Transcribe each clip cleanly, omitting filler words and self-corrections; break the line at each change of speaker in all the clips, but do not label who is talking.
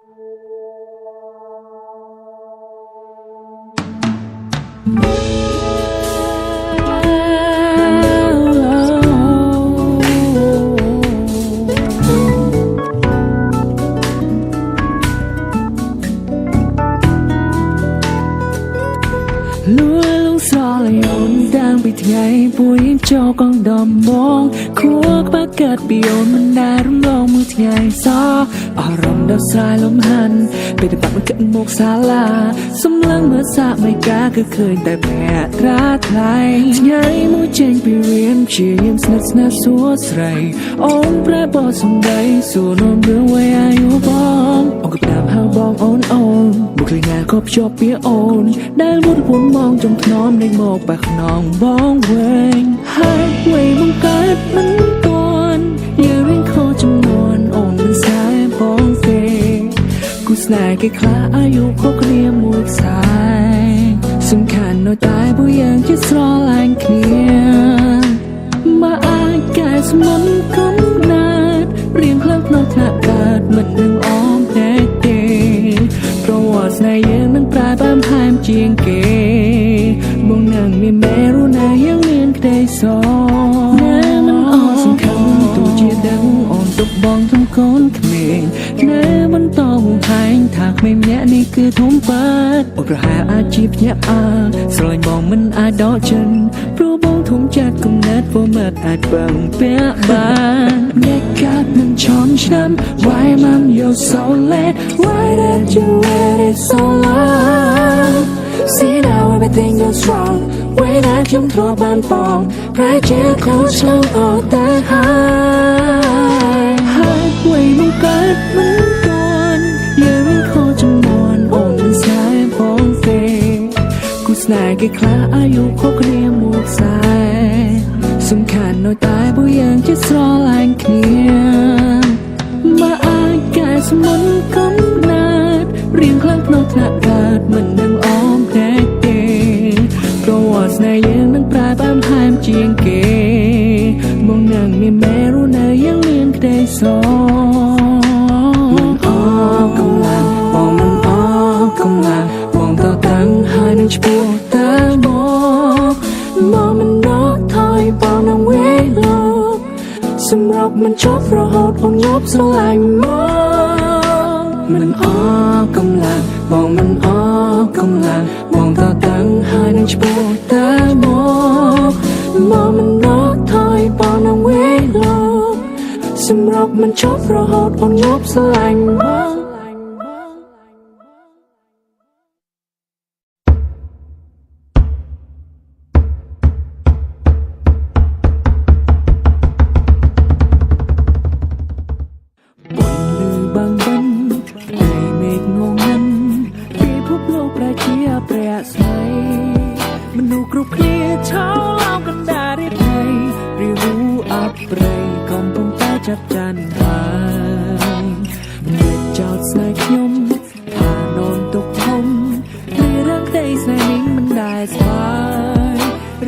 luôn gió lại ồn đang bị ngày buổi cho con đom mong khuất bát cát bị ồnมันได้รุ่มลงมือថ្ងៃซออารมณ์ดาวสายลมหันไปแต่ปากมันเกิดหมกศาลาสมลังเมื่อสะไม่กล้าก็เคยแต่แพ้รักใครថ្ងៃមួយចេញពីរៀនជាយាមស្និទ្ធស្នាលសួស្ដីអូនប្រែបទសំដីសួរនាំរឿងវ័យអាយុបងអូនក៏តាមហៅបងអូនបុគ្គលិកងាក៏ភ្ជាប់ពីអូនដែលមុតពុនមองจงថ្នមនៃមកបាក់ខ្នងបងវិញហើយវ័យបង្កើតមិនទាន់យើងរៀងខុសចំនួនអូនមិនស្ដាយបងទេគូស្នេហ៍គេខ្លះអាយុខុសគ្នាមួយខ្សែសំខាន់នៅតែពួកយើងជាស្រឡាញ់គ្នាមកអាចកែស្មុនកំណាត់រៀងខ្លាំងក្នុងថ្នាក់កើតមិននឹងអមតែទេប្រវត្តិស្នេហ៍យើងនឹងប្រែបែបហាមជាងគេមកនឹងមានមេរុណាយើងមានក្តីសោណែមិនអត់សំខាន់ទោះជាដឹងអូនទុកបងចំកូនក្មេងណែមិនតហួងហែងថាក្មេងម្នាក់នេះគឺធំបាត់អូនប្រហែលអាចជាភ្ញាក់ស្រឡាញ់បងមិនអាចដកចិនព្រោះបងធំចាត់គំនិតព្រោះមិនអាចបើងពាក់បានអ្នកកាត់នឹងឈន់ឆ្នាំ Why mom you're so late Why did you let it so long See now everything goes wrong ไว้นะខ្ញុំធ្លាប់បានបងប្រែជាខុសឆ្លងអត់តែហើយវ័យបង្កើតមិនទាន់យើងមានខុសចំនួនអូនមិនស្ដាយបងទេគូស្នេហ៍គេខ្លះអាយុខុសគ្នាមួយខ្សែសំខាន់នៅតែពួកយើងជាស្រឡាញ់គ្នាមកអាចកែស្មុនកំណាត់រៀងខ្លាំងក្នុងថ្នាក់កើតមិននឹងអមតែទេប្រវត្តិស្នេហ៍យើងនឹងប្រែបែបហាមជាងគេមកនឹងមានមេរុណាយើងមានក្តីសោមិនអស់កម្លាំងបងមិនអស់កម្លាំងបងតតាំងហើយនឹងឈ្មោះតែមកមិនដកថយបងនឹងវេលាសម្រាប់មិនចប់រហូតបងញប់ស្រឡាញ់មកមិនអស់កម្លាំងបងមិនអស់កម្លាំងបងតតាំងហើយនឹងឈ្មោះតែមកមិនដកថយបងនឹងវេលាសម្រាប់មិនចប់រហូតបងញប់ស្រឡាញ់មកមនុស្សគ្រប់គ្នាឆោឡោកណ្ដាលរៀបភ័យរីវូអត់ប្រៃកំពុងតែចាប់ចានហើយអ្នកចោតស្នេហ៍ខ្ញុំថានន់ទុកធំពីរឿងក្តីស្នេហ៍នេះមិនដែលស្វាយ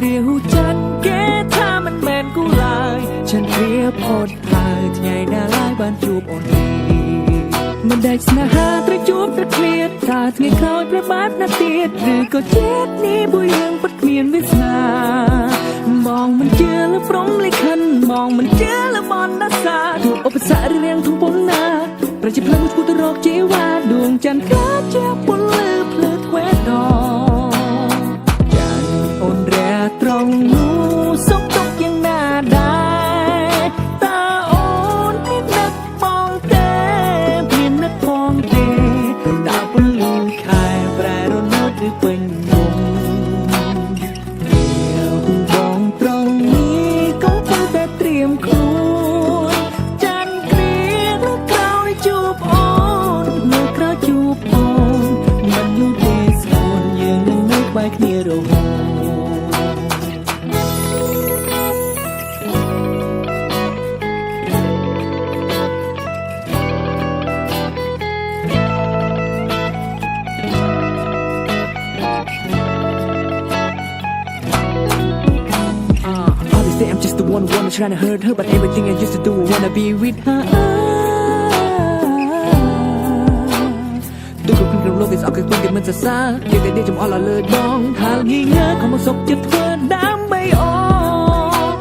រាហូចាត់គេថាមិនមែនគូឡើយฉันព្រៀបអត់ហើយថ្ងៃណាឡើយបានជួបអូននេះមិនដែលស្នេហាត្រូវជួបត្រូវឃ្លាតថាថ្ងៃក្រោយប្របែបណាទៀតឬក៏ជាតិនេះពួកយើងពិតគ្មានវាសនាมองមិនជឿលើព្រំលិខិតมองមិនជឿលើបណ្ណាសាទូឧបសគ្គរៀងធំប៉ុណ្ណាប្រជាប្រិយមួយឈ្មោះទៅរកជីវ៉ាដួងច័ន្ទកើតជាពលឺភ្លឺធ្វេតដចានអូនរះត្រង់នោះសុខទុក្ខយ៉ាងណាដែរតើអូនមាននឹកបងទេមាននឹកផងទេតើពលឺខែប្រែរលត់ឬពេញគ្នារហូត Obviously I'm just the one trying to hurt her but everything I used to do I wanna be with her មិនសរសើរជាតែដេកចំអល់លើដងហាលងាយងើខំមកសុកចិត្តធ្វើដើម្បីអ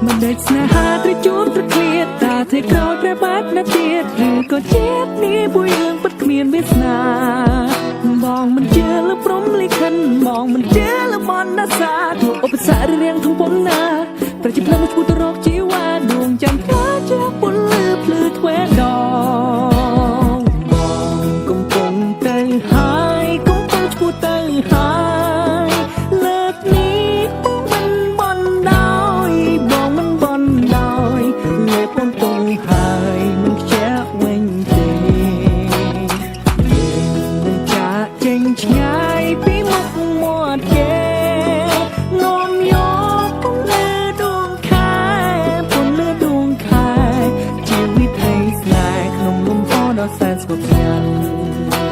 មិនដេកស្នេហាត្រូវជួបត្រូវឃ្លាតតាធ្វើក្រោយប្របាត់ណាទៀតឬក៏ជាតិនេះពួយរឿងពិតគ្មានវាសនាបងមិនជឿលើព្រំលិខិតបងមិនជឿលើមន្តអាសាទូឧបសគ្គរៀងធំប៉ុណ្ណាប្រជិផ្លឹងឈ្មោះទៅរកជីវ៉ាដួងចាំខ្លាជាពលលឺភ្លឺទ្វេដងបងកំពុងទៅហើយកំពុងឈ្មោះទៅហើយលើកនេះបងមិនបន់ដោយបងមិនបន់ដោយលេបបងទៅហើយមិនខ្ជះវិញទេមិនចាក់ចេញឆ្ងាយពីមុខមាត់គេនាំយកពន្លឺដួងខែពន្លឺដួងខែជាវិថីស្នេហ៍ក្នុងលំហដ៏សែនស្ងប់ស្ងាត់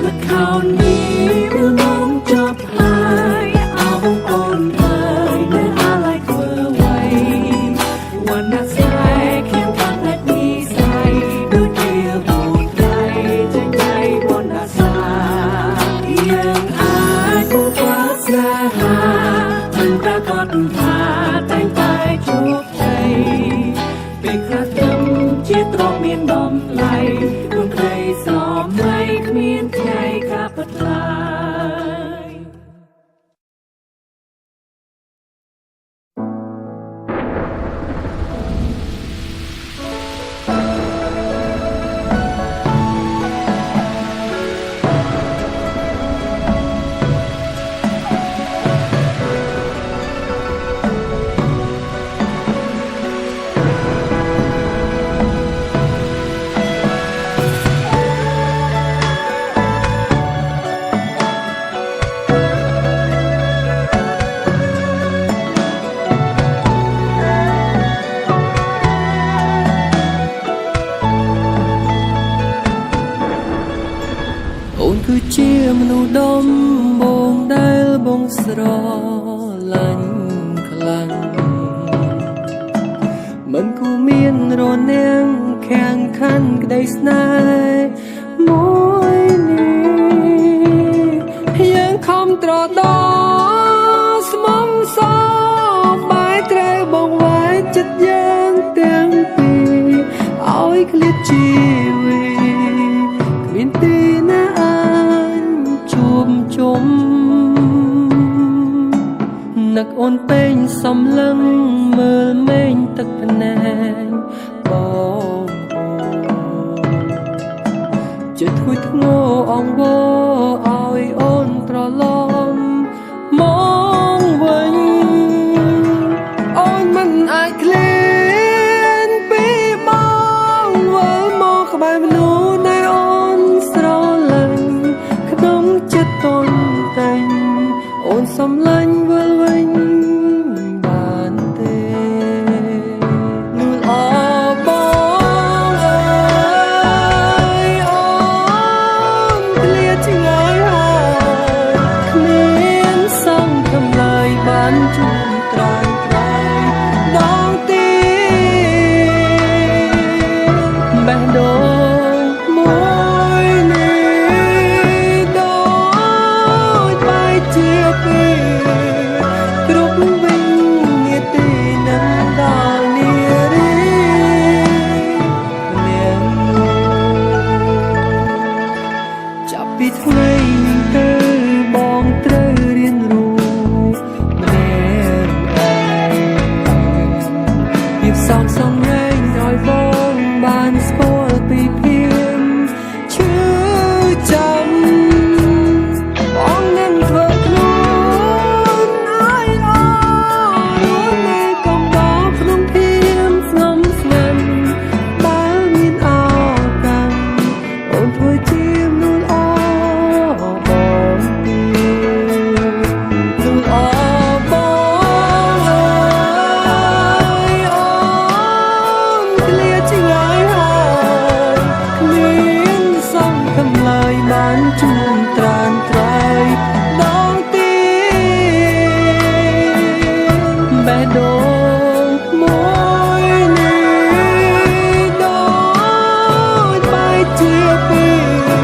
ល្ខោននេះវានាំចប់ហើយអោបងអូនហើយនៅអាឡ័យធ្វើໄວវណ្ណៈស្នេហ៍ខ្ញុំខាងតែនិស័យដូចជាហូតដៃចេញដៃវណ្ណៈសាយើងអាចគូផ្លាស់ស្នេហាមិនប្រកបថាតែងតែជួបជ័យពេលខ្លះខ្ញុំជាទ្រពមានដំឡៃដួងក្ដីសម័យគ្មានថ្ងៃកាប់ផ្លាយអូនគឺជាមនុស្សដំបងដែលបងស្រឡាញ់ខ្លាំងមិនគួរមានរនាំងខាងខាន់ក្ដីស្នេហ៍មួយនេះយើងខំត្រដោស្មងសបាយត្រូវបងវាយចិត្តយើងទាំងពីរឲ្យឃ្លាតជីវិតគ្មានទីណាជួបជុំនឹកអូនពេញសំឡឹងមើលមេឃទឹកភ្នែកបងចិត្តធ្ងុយធ្ងរអង្វរឲ្យអូនត្រឡប់មកវិញអូនមិនអាចឃ្លានពីបងវិលមកក្បែរមនុស្សដែលអូនស្រឡាញ់ក្នុងចិត្តតន់តែងអូនសំឡាញ់វិលវិញបានទេលូលអបងអើយអូនឃ្លាតឆ្ងាយហើយគ្មានសង្ឃឹមឡើយបានជួបត្រាយត្រាយដងទីបេះដូងមួយនេះដូចបែកជាពីរគ្រប់វិញនាទីនឹងដល់នារីនាងចាប់ពីថ្ងៃនេះទៅបងត្រូវរៀនรู้ម្នាក់ឯងភាពសោកសង្រេងឲ្យបងបានស្គាល់ពីភាពឈឺចាំបងនឹងធ្វើខ្លួនឲ្យអរួននៅកំដរក្នុងភាពស្ងំស្ងាត់បើមានឱកាសអូនធ្វើជាមនុស្សល្អបងទីមនុស្សល្អបងអើយអូនឃ្លាតឆ្ងាយហើយគ្មានសង្ឃឹមឡើយបានជួបត្រានត្រាយដងទីបេះដូងមួយនេះដូចបែកជាពីរ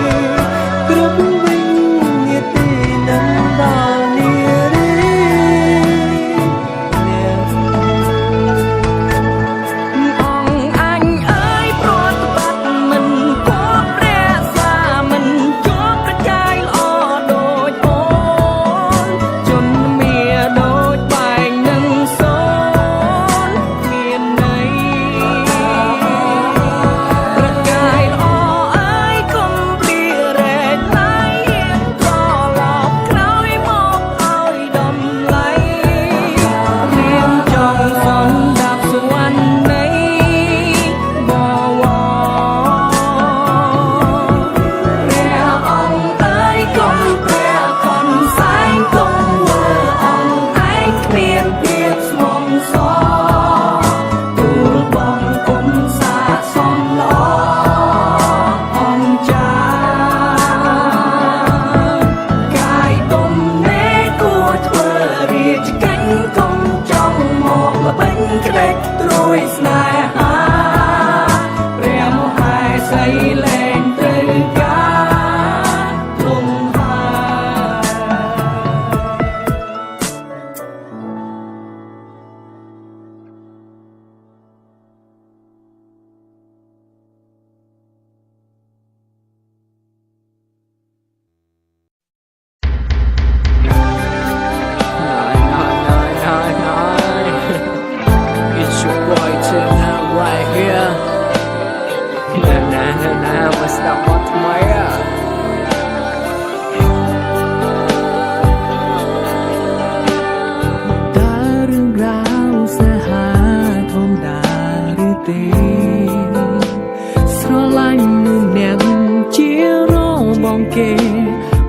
គេ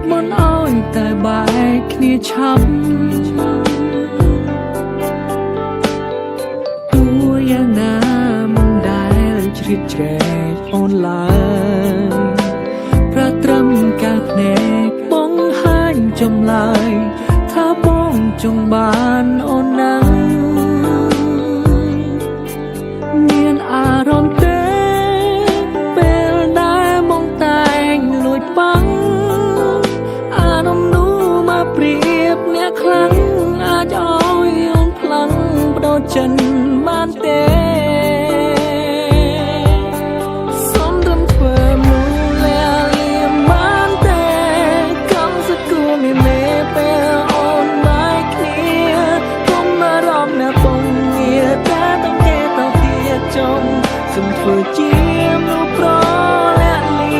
មិនអោយតែបែកគ្នាឆាប់ទោះយ៉ាងណាមិនដែលជ្រៀតជ្រែកអូនឡើយប្រត្រឹមកាភ្នែកបង្ហាញចម្លើយថាបងចង់បានអូនណាស់មានអារម្មណ៍ទេពេលដែលមកតែងលួចបាំងអារម្មណ៍នោះមកព្រៀបអ្នកខ្លាំងអាចឲ្យអូនផ្លាំងបដូរចិនបានទេសុំត្រឹមធ្វើមូលលៀមបានទេកំសគួរមានមេពេលអូនបែកគ្នាកុំមករំណាបងងារតែต้องគេទៅទៀតចុងសុំធ្វើជាមនុស្សប្រលាក់លៀ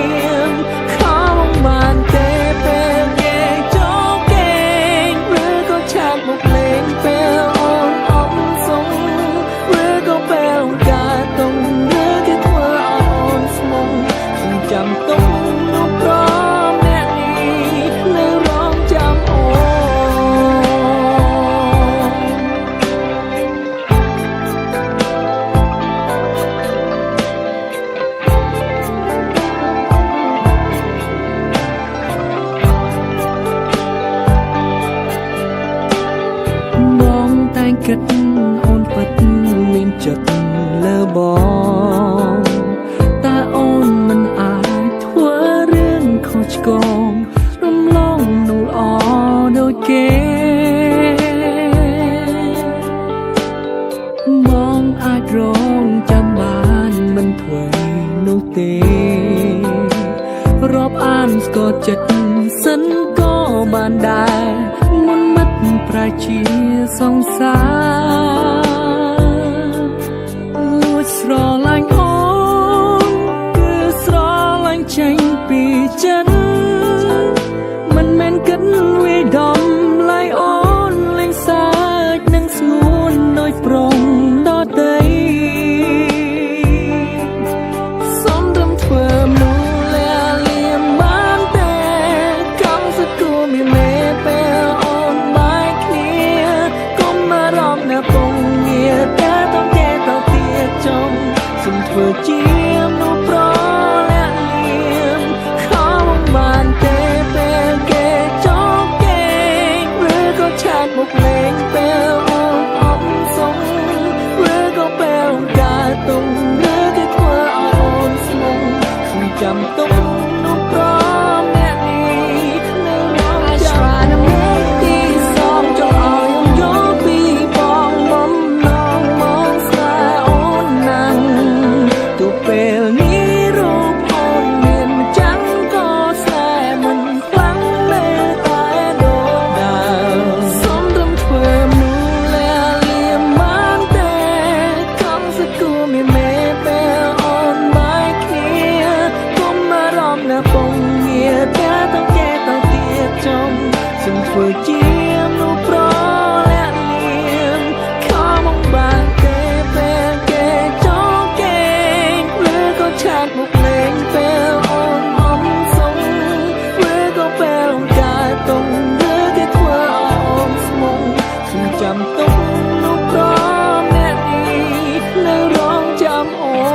មខំបានទេពេលគេចូលគេងឬក៏ឆាកមកលេងពេលអូនអមសុំឬក៏ពេលអូនកាតុងឬគេធ្វើឲ្យអូនស្មុំសុំចាំទុំមនុស្សប្រអ្នកនេះនៅរងចាំអូបងតែងគិតអូនពិតមានចិត្តលើបងតែអូនមិនអាចធ្វើរឿងខុសឆ្គងរំលងនោះល្អដូចគេបងអាចរងចាំបានមិនធ្វើនោះទេរាប់អានស្គាល់ចិត្តសិនក៏បានដែរមុនមិត្តប្រជាសង្សារលួចស្រឡាញ់អូនគឺស្រឡាញ់ចេញពីចិត្តមិនមែនគិតវាយដំឡៃអូនលេងសើចនឹងស្ងួនដោយប្រុងដតីសុំត្រឹមធ្វើមូលលៀមបានទេកំសគួរមានមេពេលអូនបែកគ្នាកុំមករំណាបងងារតែต้องគេទៅទៀតចុងសុំធ្វើជាមនុស្សប្រលាក់លៀមខំបានទេពេលគេចូលគេងឬក៏ឆាកមកលេងពេលអូនអមសុំឬក៏ពេលអូនកាតុងឬគេធ្វើឲ្យអូនស្មុំសុំចាំទុំមនុស្សប្រអ្នកនេះនៅរងចាំ ទីសងចង់ឲ្យអូនយកពីបងបំណងមកស្នេហ៍អូនណាស់ទោះពេលនេះរូបអូនមានម្ចាំងក៏ស្នេហ៍មិនខ្លាំងនៅតែដូចដើមសុំត្រឹមធ្វើមូលលៀមបានទេកំសគួរមានមេពេលអូនបែកគ្នាកុំមករំណាបងងារតែต้องគេទៅទៀតចុងសុំធ្វើជាមនុស្សប្រលាក់លៀមខំបានទេពេលគេចូលគេងឬក៏ឆាកមកលេងពេលអូនអមសុំឬក៏ពេលអូនកាតុងឬគេធ្វើឲ្យអូនស្មុំសុំចាំទុំមនុស្សប្រអ្នកនេះនៅរងចាំអូន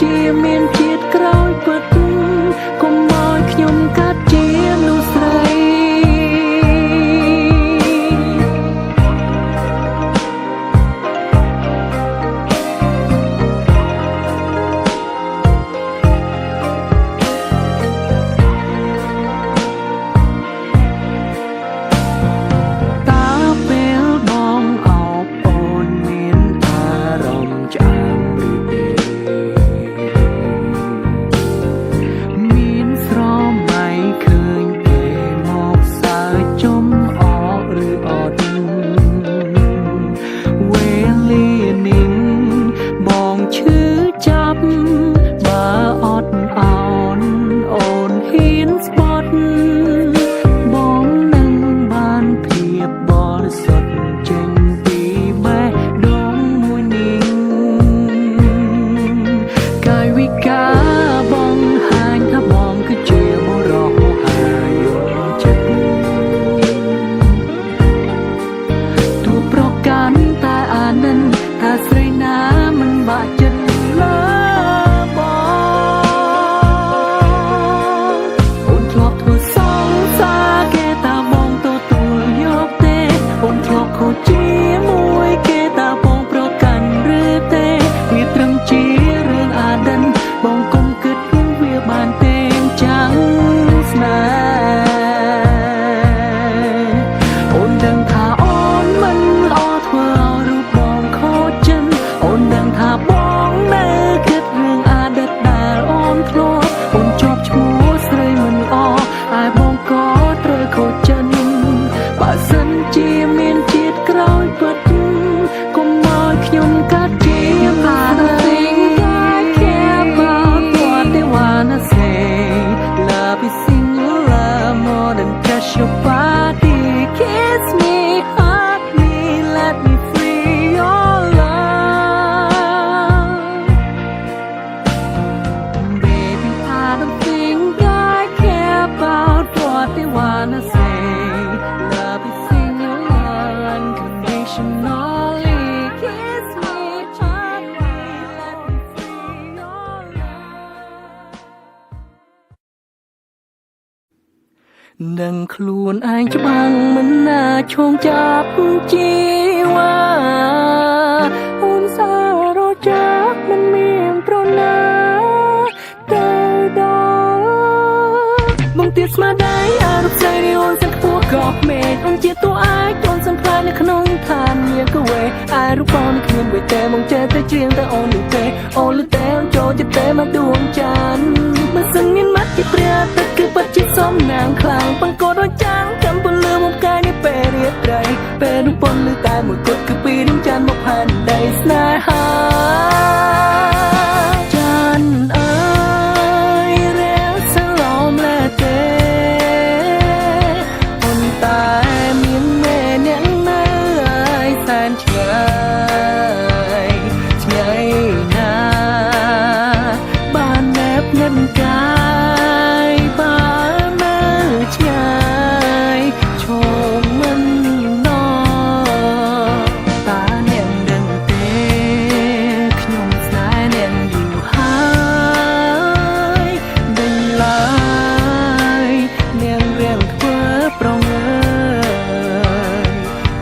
ជាមានជាតិក្រោយពិតកុំឲ្យខ្ញុំកាត់ជាមនុស្សស្រីដឹងខ្លួនឯងច្បាំងមិនណាឈោងចាប់ជីវ៉ាអូនសាររចាក់មិនមានប្រណាទៅដល់បងទៀតស្មារតីអរផ្សេងអូនសឹកខ្ពស់ក៏មេឃអូនជាតួឯកអូនសង្ខ្លាយនៅក្នុងឋានមានកវេឯរូបបងនេះគ្មានវេទេមកចេះតែច្រៀងតែអូនលឺទេអូនលឺទេអូនចូលចិត្តទេមកដួងចានបើសិនមានមាត់ជាព្រះទឹកគឺពិតជាសំណាងខ្លាំងបង្កត់ដូចចាំងចាំពលលឺមកកាយនេះពេលរាត្រីពេលនោះពន់លឺតែមួយគត់គឺពីនឹងចានមកផែនដីស្នេហាចានអើយរាវសឡំលែទេប៉ុន្តែមានមេអ្នកនៅឲ្យសែនឆ្ងាយឆ្ងាយណាបានណែបនឹងកាយបាននៅឆ្ងាយឈមមិនណតានាងដឹងទេខ្ញុំស្នេហ៍នាងយូរហើយដេញឡើយនាងរៀងធ្វើប្រងើយ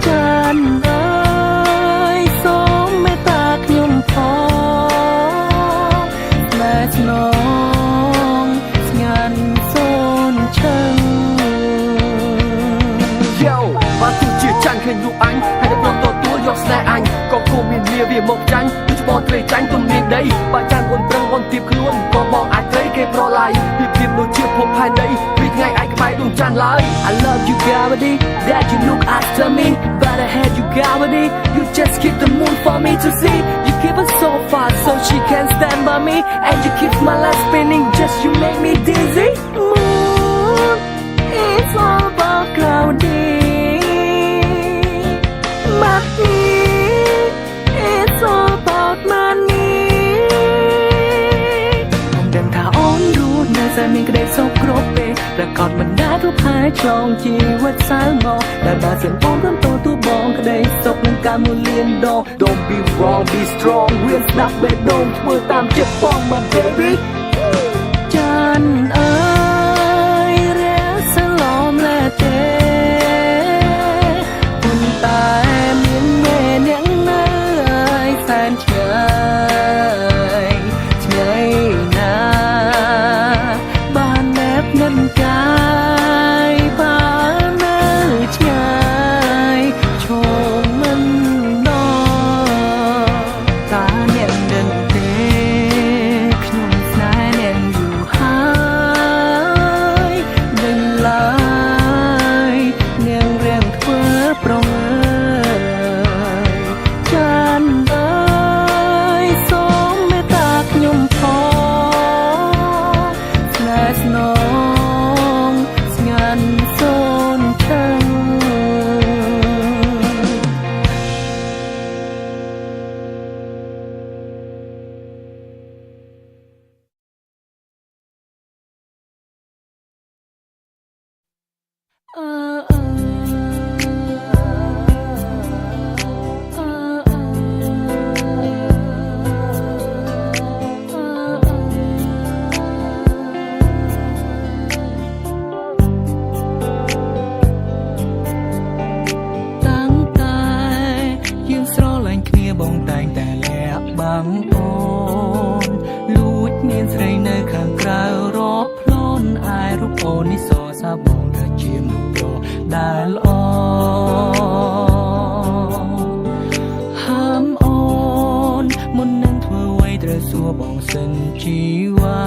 ចានអើយសូមមេត្តាខ្ញុំផងស្នេហ៍ស្នងស្ងាត់សូនឈឹង
Yo បើទោះជាចាញ់ឃើញរូបអញហើយតែព្រមទទួលយកស្នេហ៍អញក៏គួរមានវាមកចាញ់ដូចបងត្រីចាញ់ទុំនាងដីបើចាញ់អូនប្រឹងអូនទៀបខ្លួនក៏បងអាចត្រីគេប្រឡាយពីភាពដូចជាភពផែនដីពីថ្ងៃឯងក្បែរដួងច័ន្ទឡើយ
I love you gravity that you look after me but I had you gravity you just keep the moon for me to see you keep us so far so she can stand by me and you keep my life spinning just you make me dizzy moon it's all about cloudy money it's all about money ผมเดินทางอ้อนรู้ในใจมีกระเด็นโซกรบเปประกอบมันได้ทุกภายจองชีวิตสายมองแต่บาเสียงป้องเริ่มโตตัวบองก
ក្តីសុខនឹងការមួយលានដង Don't be wrong be strong រៀនស្ដាប់បេះដូងធ្វើតាមចិត្តផង my baby
ចានអើយរះសឡំលែទេប៉ុន្តែមានមេអ្នកនៅសែនឆ្ងាយឆ្ងាយណាបានណែបនឹងកាយបាននៅឆ្ងាយឈមមិនដល់តាអ្នកដឹងទេខ្ញុំស្នេហ៍អ្នកយូរហើយដឹងឡើយនាងរៀងធ្វើប្រងើចានអើយសូមមេត្តាខ្ញុំផងស្នេហ៍ស្នងស្ងាត់សូនឆឹងតាំងតែយើងស្រឡាញ់គ្នាបងតែងតែលាក់បាំងអូនលួចមានស្រីនៅខាងក្រៅរាប់ផ្លូនអាយរូបអូននេះសរសើរបងថាជាមនុស្សប្រដែលល្អហាមអូនមុននឹងធ្វើអ្វីត្រូវសួរបងសិនជីវ៉ា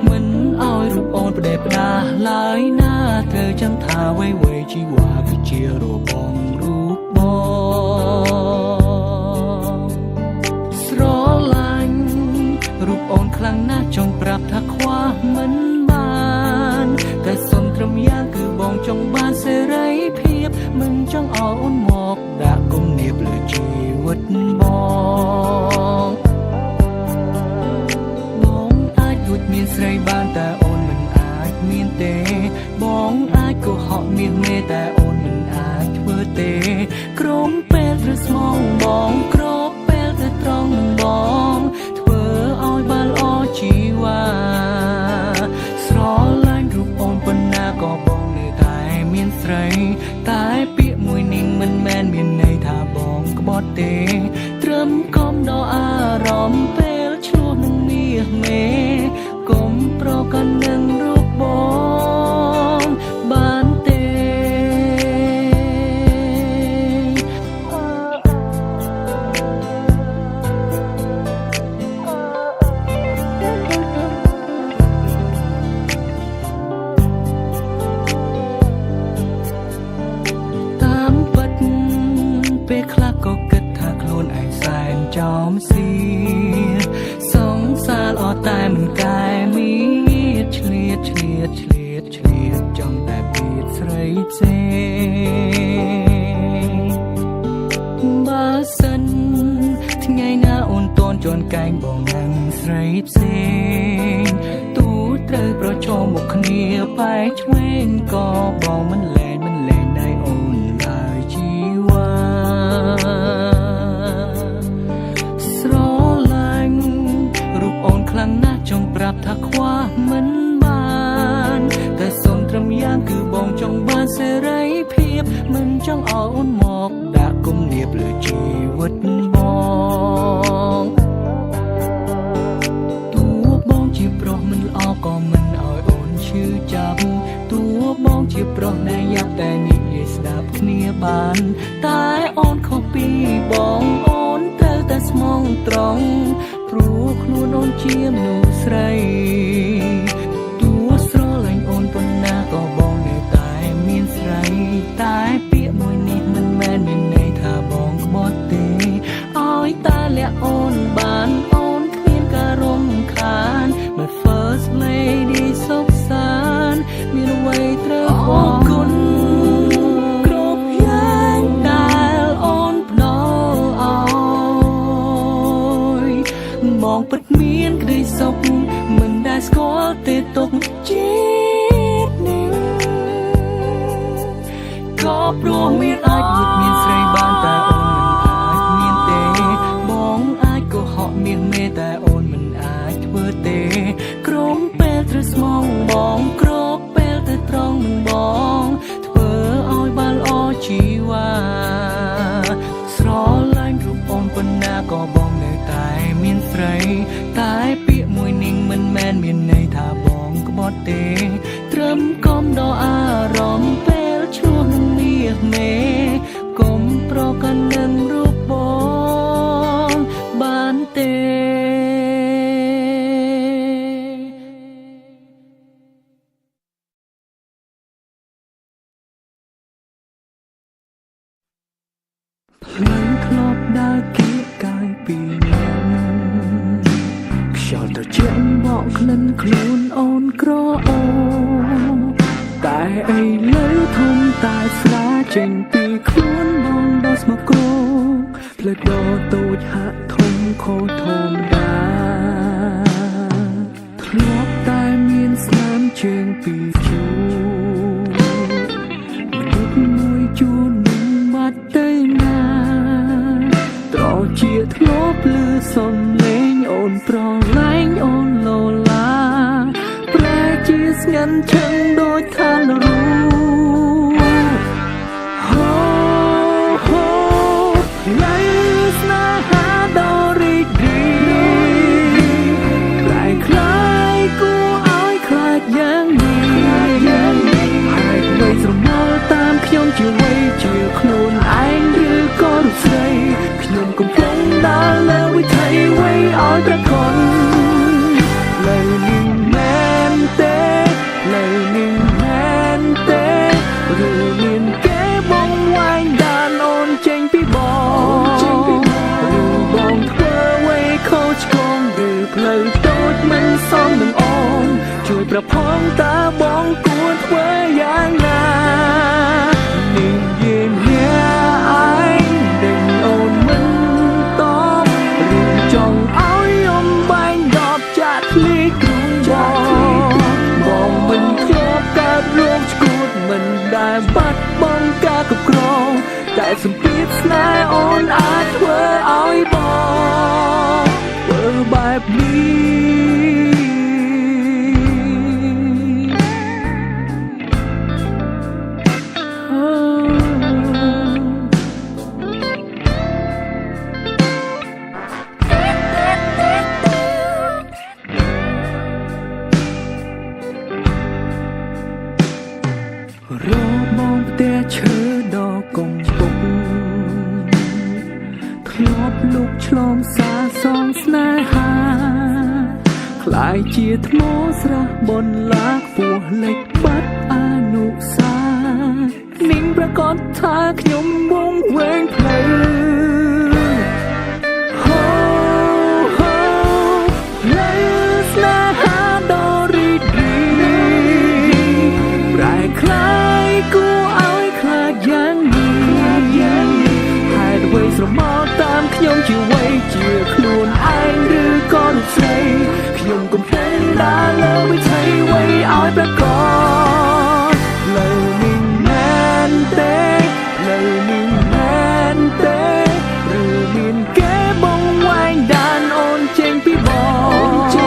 មិនឲ្យរូបអូនផ្ដេសផ្ដាសឡើយណាត្រូវចាំថាអ្វីៗជីវ៉ាគឺជារបស់រូបបងស្រឡាញ់រូបអូនខ្លាំងណាស់ចង់ប្រាប់ថាខ្វះមិនបានតែសុំត្រឹមយ៉ាងគឺបងចង់បានសេរីភាពមិនចង់ឲ្យអូនមកដាក់គំនាបលើជីវិតបងអាចលួចមានស្រីបានតែអូនមិនអាចមានទេបងអាចកុហកមាសមេតែអូនមិនអាចធ្វើទេក្រុមពេលត្រូវស្មងបងគ្របពេលត្រូវត្រង់នឹងបងធ្វើឲ្យបានល្អជីវ៉ាស្រឡាញ់រូបអូនប៉ុណ្ណាក៏បងនៅតែមានស្រីតែពាក្យមួយនេះមិនមែនមានន័យថាបងក្បត់ទេត្រឹមកុំដល់អារម្មណ៍ពេលឆ្លោះនឹងមាសមេកុំប្រកាន់នឹងរូបបងបានទេតាមពិតពេលខ្លះក៏គិតថាខ្លួនឯងសែនចោមសៀសងសាលអត់តែមិនកែមានឆ្លៀតចង់តែពីស្រីផ្សេងបើសិនថ្ងៃណាអូនតន់ជន់កែងបងនឹងស្រីផ្សេងទូត្រូវប្រឈមមុខគ្នាបែកឆ្វេងក៏បងមិនលែងដៃអូនឡើយជីវ៉ាស្រឡាញ់រូបអូនខ្លាំងណាស់ចង់ប្រាប់ថាខ្វះមិនបានតែសុំត្រឹមយ៉ាងគឺបងចង់បានសេរីភាពមិនចង់ឲ្យអូនមកដាក់គំនាបលើជីវិតបងទោះបងជាប្រុសមិនល្អក៏មិនឲ្យអូនឈឺចាប់ទោះបងជាប្រុសដែលយ៉ាប់តែនិយាយស្ដាប់គ្នាបានតែអូនខុសពីបងអូនត្រូវតែស្មងត្រង់ព្រោះខ្លួនអូនជាមនុស្សស្រីទោះស្រឡាញ់អូនប៉ុណ្ណាក៏បងនៅតែមានស្រីតែពាក្យមួយនេះមិនមែនមានន័យថាបងក្បត់ទេឲ្យតែលាក់អូនបានអូនគ្មានការរំខាន My first lady សុខសាន្តមានអ្វីត្រូវអរគុណគ្រប់យ៉ាងដែលអូនផ្ដល់ឲ្យបងពិតមានក្តីសុខមិនដែលស្គាល់ទេទុកជាតិនេះក៏ ក៏ព្រោះមានអាចមុតមានស្រីបានតែអូនមិនអាចមានទេបងអាចកុហកមាសមេតែអូនមិនអាចធ្វើទេក្រុមពេលត្រូវស្មងបងគ្របពេលទៅត្រង់មិនបងធ្វើឲ្យបានល្អជីវ៉ាស្រឡាញ់រូបអូនប៉ុណ្ណាក៏បងនៅតែមានស្រីតែពាក្យមួយនេះមិនមែនមានន័យថាបងក្បត់ទេត្រឹមកុំដល់អារម្មណ៍ពេលឆ្លោះនឹងមាសមេកុំប្រកាន់នឹងរូបបងបានទេភ្លើងធ្លាប់ដើរគៀកកាយពីមុនខ្យល់ត្រជាក់បក់ក្លិនខ្លួនអូនក្រអូតែឥឡូវធំតែស្លាចេញពីខ្លួនបងដល់ស្មក្រងផ្លេចដតូចហាក់ធំខូចធំតាធ្លាប់តែមានស្នាមជើងពីជួមនុស្សមួយជួននឹងបាត់ទៅណាត្រជាធ្លាប់លឺសំឡេងអូនប្រឡាញ់អូនឡូឡាប្រែជាស្ងាត់ឈឹងដូចថានរូហូហូឡៃស្នេហាដ៏រីករាយខ្លាយខ្លាយគួរឲ្យខ្លាចយ៉ាងនេះហើយអ្វីស្រមោលតាមខ្ញុំជាវ័យជាខ្លួនឯងឬក៏រូបស្រីខ្ញុំកំពុងដើរលើវិថីវ័យឲ្យប្រខនលើនេះមែនទេលើនេះមែនទេឬមានគេបងវាយដានអូនចេញពីបងឬបងធ្វើអ្វីខុសឆ្គងឬផ្លូវតូចមិនសមនឹងអូនជួយប្រផងតើបងគួរធ្វើយ៉ាងណានិយាយញាឯងដេញអូនមិនតបឬចង់ឲ្យអំបែងដបចាក់ភ្លីគ្រូបងមិនធ្លាប់កើតរោគឆ្កួតមិនដែលបាត់បង់ការគ្រប់គ្រងតែសម្ពាធស្នេហ៍អូនអាចធ្វើឲ្យបងធ្វើបែបរបងផ្ទះឈើដ៏កងពុកធ្លាប់លុកឆ្លងសាសងស្នេហាคล้ายជាថ្មស្រះបនឡាខ្ពស់លេចបាត់អនុសានាងប្រកាសថាខ្ញុំវង្វេងផ្លូវហូហូលើស្នេហាដ៏រីករាយប្រែคล้ายគួរឲ្យខ្លាចយ៉ាងនេះហេតុអ្វីស្រមោលតាមខ្ញុំជាវ័យជាខ្លួនឯងឬក៏រូបស្រីខ្ញុំកំពុងដើរលើវិថីវ័យឲ្យប្រកបលើនេះមែនទេលើនេះមែនទេឬមានគេបងវាយដានអូនចេញពីបងឬ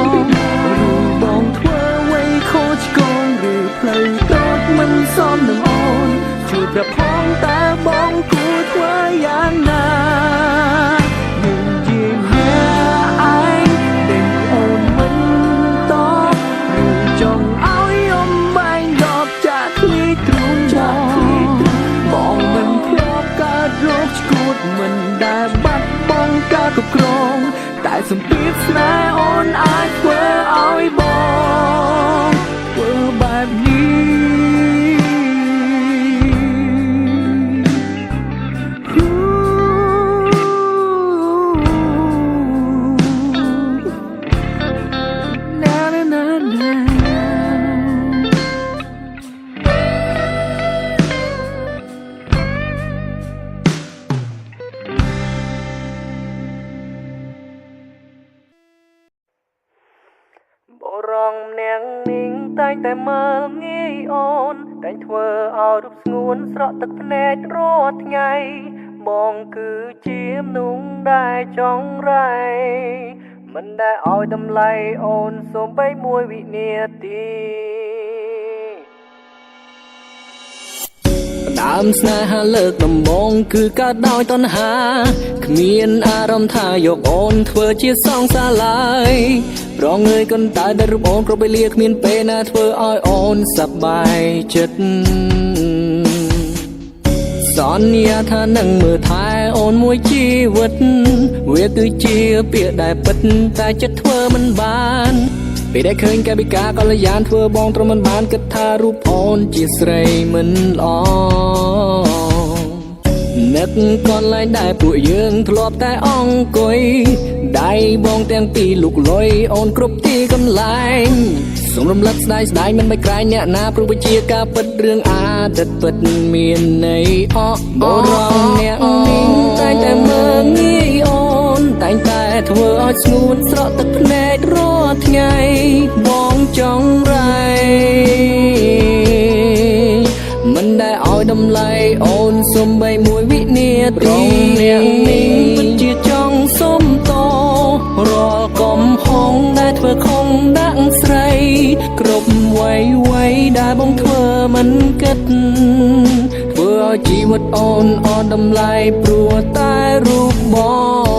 បងធ្វើអ្វីខុសឆ្គងឬផ្លូវតូចមិនសមនឹងអូនជួយប្រផងតើបងគួរធ្វើយ៉ាងណានឹងជាញាឯងដេញអូនមិនតបឬចង់ឲ្យអំបែងដបចាក់ភ្លីទ្រូងបងមិនធ្លាប់កើតរោគឆ្កួតមិនដែលបាត់បង់ការគ្រប់គ្រងតែសម្ពាធស្នេហ៍អូនអាចធ្វើឲ្យបងធ្វើបែបនេះបរងនាងនាងតែងតែមើលងាយអូន តែធ្វើឲ្យរូបស្ងួនស្រក់ទឹកភ្នែករាល់ថ្ងៃបងគឺជាមនុស្សដែលចង់រៃមិនដែលឲ្យតម្លៃអូនសូម្បីមួយវិនាទីដើមស្នេហាលើកដំបូងគឺកើតដោយតណ្ហាគ្មានអារម្មណ៍ថាយកអូនធ្វើជាសងសាឡើយប្រងើយកន្តើយដែលរូបអូនគ្រប់វេលាគ្មានពេលណាធ្វើឲ្យអូនសប្បាយចិត្តសន្យាថានឹងមើលថែអូនមួយជីវិតវាគឺជាពាក្យដែលពិតតែចិត្តធ្វើមិនបានពេលដែលឃើញកាយវិការកល្យានធ្វើបងទ្រាំមិនបានគិតថារូបអូនជាស្រីមិនល្អនឹកកន្លែងដែលពួកយើងធ្លាប់តែអង្គុយដៃបងទាំងពីរលុកលុយអូនគ្រប់ទីកន្លែងសូមរំលឹកស្ដាយស្ដាយមិនបាច់ក្រែងអ្នកណាព្រោះវាជាការពិតរឿងអតីតពិតមានន័យបរំអ្នកនេះតែងតែមើលងាយអូនតែងតែធ្វើឲ្យស្ងួនស្រក់ទឹកភ្នែករាល់ថ្ងៃបងចង់រៃមិនដែលឲ្យតម្លៃអូនសូម្បីមួយវិនាទីអ្នកនេះពិតជាចង់សុំតរាល់កំហុសដែលធ្វើខុសដាក់ស្រីគ្រប់វ័យដែលបងធ្វើមិនគិតធ្វើឲ្យជីវិតអូនអត់តម្លៃព្រោះតែរូបបង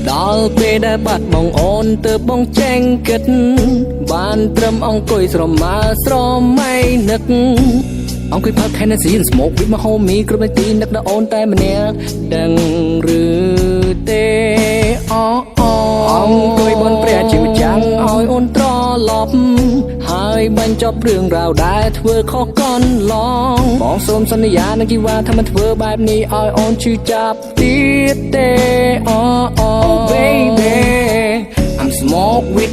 ដល់ពេលដែលបាត់បងអូនទើបបងចេញគិតបានត្រឹមអង្គុយស្រមើស្រមៃនឹកអង្គុយផឹក Hennessy and smoke with my homie គ្រប់នាទីនឹកដល់អូនតែម្នាក់ដឹងឬទេអង្គុយបនព្រះជីវចាំងឲ្យអូនត្រឡប់ហើយបញ្ចប់រឿងរ៉ាវដែលធ្វើខុសកន្លងបងសូមសន្យានឹងជីវ៉ាថាមិនធ្វើបែបនេះឲ្យអូនឈឺចាប់ទៀតទេ baby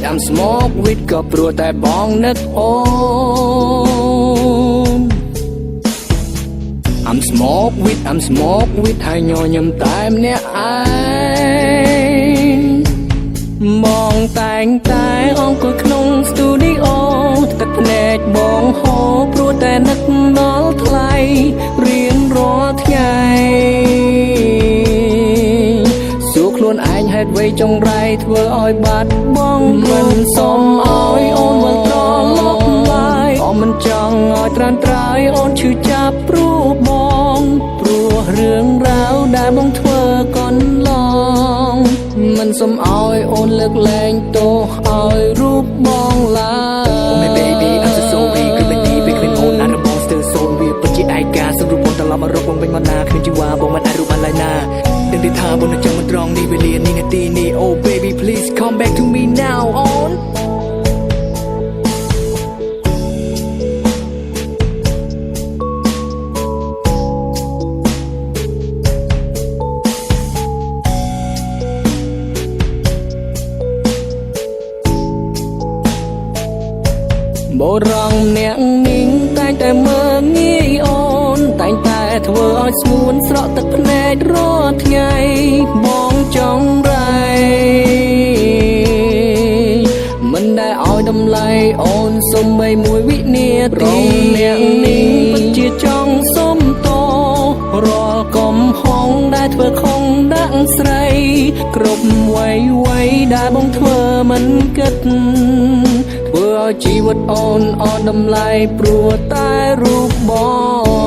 I'm smoke with ក៏ព្រោះតែបងនឹកអូន I'm smoke with ហើយញញឹមតែម្នាក់ឯងបងតែងតែអង្គុយក្នុងស្ទូឌីអូទឹកភ្នែកបងហូរព្រោះតែនឹកដល់ថ្លៃរៀងរាល់ថ្ងៃសួរខ្លួនឯងហេតុអ្វីចង្រៃធ្វើឲ្យបាត់បង់មិនសមឲ្យអូនវិលត្រឡប់ឡើយអូនមិនចង់ឲ្យត្រានត្រើយអូនឈឺចាប់ព្រោះបងព្រោះរឿងរ៉ាវដែលបងធ្វើកន្លងមិនសុំឲ្យអូនលើកលែងទោសឲ្យរូបបងឡើយ Oh my baby I'm so sorry គឺមិនទីពេលគ្មានអូនណាស់របស់ still soul វាពិតជាឯកាសរុបបងត្រឡប់មករកបងវិញមកណាគ្មានជីវ៉ាបងមិនអាចរូបបានឡើយណាដឹងទេថាបងនៅចាំមិនត្រង់នេះវេលានេះនាទីនេះ Oh baby please come back to me now onបរងអ្នកនេះតែងតែមើលងាយអូនតែងតែធ្វើឲ្យស្ងួនស្រក់ទឹកភ្នែករាល់ថ្ងៃបងចង់រៃមិនដែលឲ្យតម្លៃអូនសូម្បីមួយវិនាទីអ្នកនេះពិតជាចង់សុំតរាល់កំហុសដែលធ្វើខុសដាក់ស្រីគ្រប់វ័យដែលបងធ្វើមិនគិតធ្វើឲ្យជីវិតអូនអត់តម្លៃព្រោះតែរូបបង